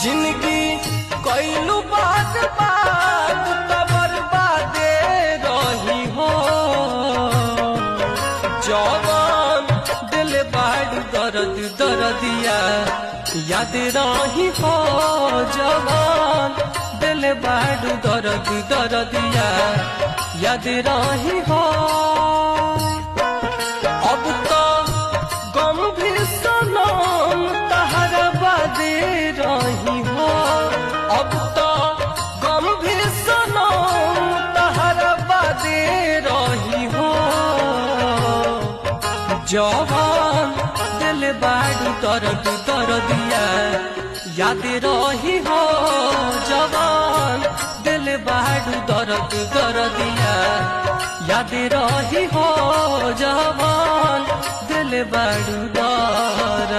जिंदगी कैलू बात बात बर्बादे रही हो जवान दिल बाड़ दर्द दर्दिया याद रही हो जवान दिल बाड़ दर्द दर्दिया याद रही हो अब तो गम भी सनम तहरा बादे रही हो अब तो गम भी सनम तहरा बादे रही हो जवान दिल बाड़ दर्द दर्दिया याद रही हो जवान दिल बाड़ दर्द दर्दिया याद रही हो जवान दिल बाड़ दर्द